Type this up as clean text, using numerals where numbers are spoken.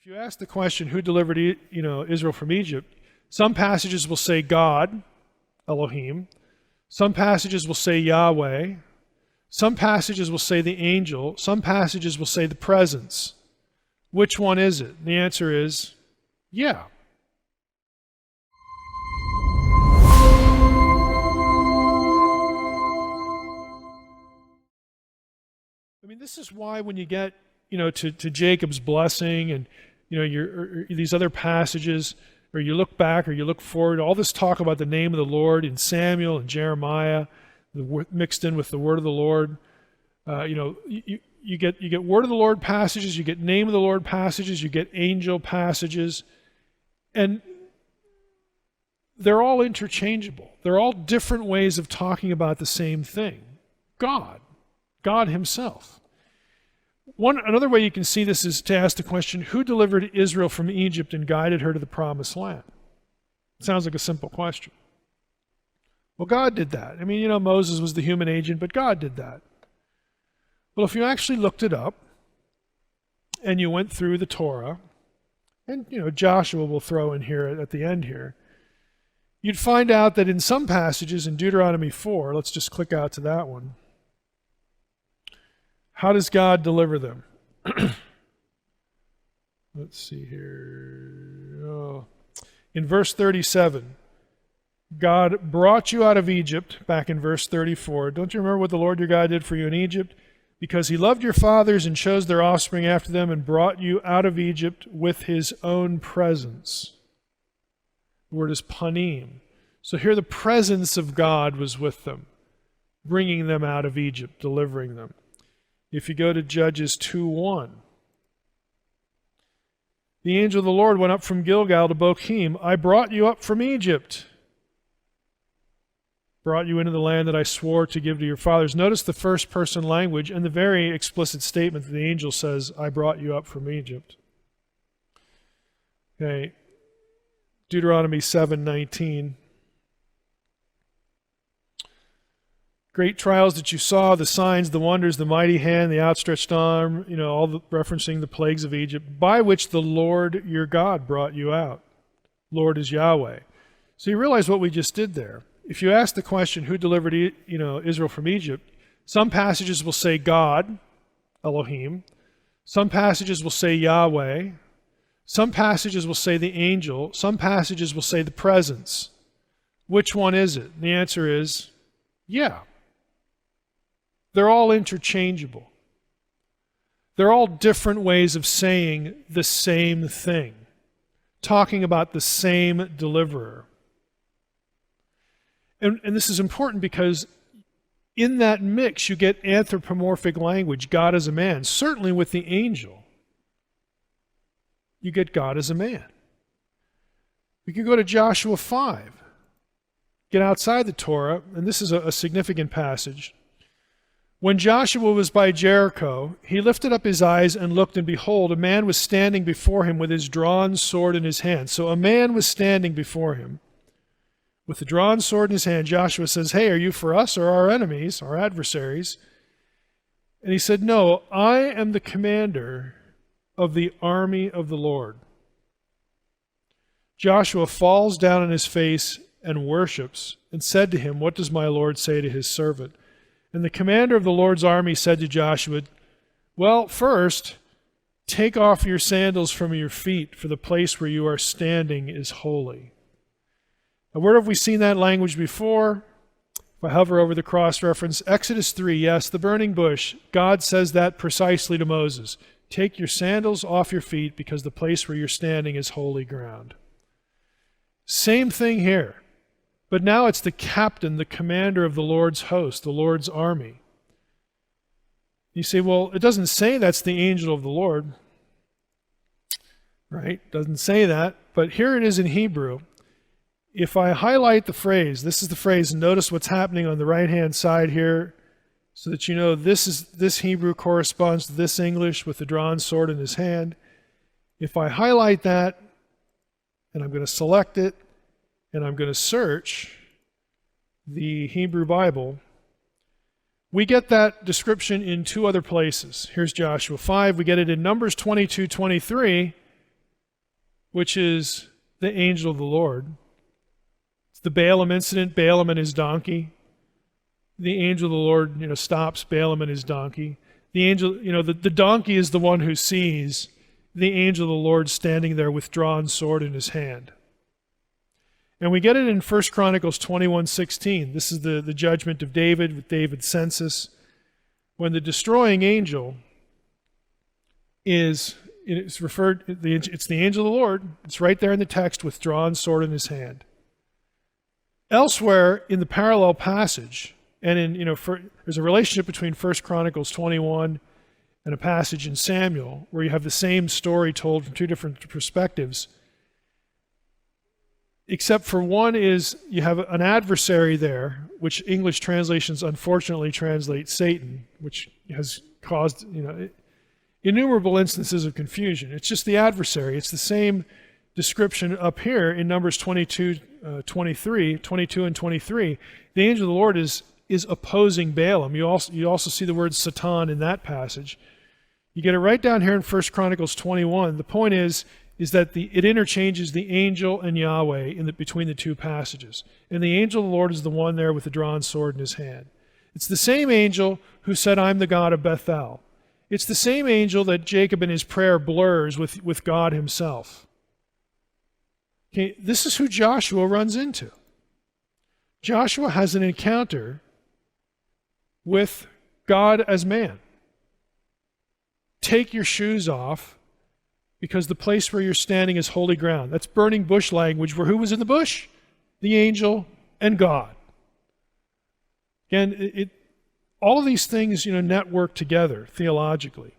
you ask the question, who delivered Israel from Egypt, some passages will say God, Elohim. Some passages will say Yahweh. Some passages will say the angel. Some passages will say the presence. Which one is it? And the answer is, yeah. I mean, this is why when you get, to Jacob's blessing and, these other passages, or you look back or you look forward, all this talk about the name of the Lord in Samuel and Jeremiah, mixed in with the word of the Lord. You get word of the Lord passages, you get name of the Lord passages, you get angel passages, and they're all interchangeable. They're all different ways of talking about the same thing. God himself. Another way you can see this is to ask the question, who delivered Israel from Egypt and guided her to the promised land? It sounds like a simple question. Well, God did that. I mean, Moses was the human agent, but God did that. Well, if you actually looked it up and you went through the Torah, and Joshua will throw in here at the end here, you'd find out that in some passages in Deuteronomy 4, let's just click out to that one. How does God deliver them? Let's see here. In verse 37, God brought you out of Egypt, back in verse 34. Don't you remember what the Lord your God did for you in Egypt? Because he loved your fathers and chose their offspring after them and brought you out of Egypt with his own presence. The word is panim. So here the presence of God was with them, bringing them out of Egypt, delivering them. If you go to Judges 2:1, the angel of the Lord went up from Gilgal to Bochim. I brought you up from Egypt, brought you into the land that I swore to give to your fathers. Notice the first person language and the very explicit statement that the angel says, I brought you up from Egypt. Okay, Deuteronomy 7:19. Great trials that you saw, the signs, the wonders, the mighty hand, the outstretched arm, all referencing the plagues of Egypt, by which the Lord your God brought you out. Lord is Yahweh. So you realize what we just did there. If you ask the question, who delivered Israel from Egypt, some passages will say God, Elohim. Some passages will say Yahweh. Some passages will say the angel. Some passages will say the presence. Which one is it? And the answer is, yeah. They're all interchangeable. They're all different ways of saying the same thing, talking about the same deliverer. And this is important because in that mix you get anthropomorphic language, God as a man. Certainly with the angel, you get God as a man. We could go to Joshua 5, get outside the Torah, and this is a significant passage. When Joshua was by Jericho, he lifted up his eyes and looked, and behold, a man was standing before him with his drawn sword in his hand. So a man was standing before him with the drawn sword in his hand. Joshua says, hey, are you for us or our enemies, our adversaries? And he said, no, I am the commander of the army of the Lord. Joshua falls down on his face and worships, and said to him, what does my Lord say to his servant? And the commander of the Lord's army said to Joshua, well, first, take off your sandals from your feet, for the place where you are standing is holy. Now, where have we seen that language before? If I hover over the cross-reference, Exodus 3, yes, the burning bush. God says that precisely to Moses. Take your sandals off your feet, because the place where you're standing is holy ground. Same thing here. But now it's the captain, the commander of the Lord's host, the Lord's army. You say, well, it doesn't say that's the angel of the Lord. Right? It doesn't say that. But here it is in Hebrew. If I highlight the phrase, this is the phrase, and notice what's happening on the right-hand side here, so that you know this Hebrew corresponds to this English with the drawn sword in his hand. If I highlight that, and I'm going to select it, and I'm going to search the Hebrew Bible, we get that description in two other places. Here's Joshua 5. We get it in Numbers 22:23, which is the angel of the Lord. It's the Balaam incident, Balaam and his donkey. The angel of the Lord, stops Balaam and his donkey. The angel, the donkey is the one who sees the angel of the Lord standing there with drawn sword in his hand. And we get it in 1 Chronicles 21:16. This is the judgment of David with David's census. When the destroying angel it's the angel of the Lord. It's right there in the text with drawn sword in his hand. Elsewhere in the parallel passage, and there's a relationship between 1 Chronicles 21 and a passage in Samuel where you have the same story told from two different perspectives. Except for one is you have an adversary there, which English translations unfortunately translate Satan, which has caused innumerable instances of confusion. It's just the adversary. It's the same description up here in Numbers 22 and 23. The angel of the Lord is opposing Balaam. You also see the word Satan in that passage. You get it right down here in 1 Chronicles 21. The point is that it interchanges the angel and Yahweh between the two passages. And the angel of the Lord is the one there with the drawn sword in his hand. It's the same angel who said, "I'm the God of Bethel." It's the same angel that Jacob in his prayer blurs with God himself. Okay, this is who Joshua runs into. Joshua has an encounter with God as man. Take your shoes off, because the place where you're standing is holy ground. That's burning bush language, where who was in the bush? The angel and God. Again, all of these things, network together theologically.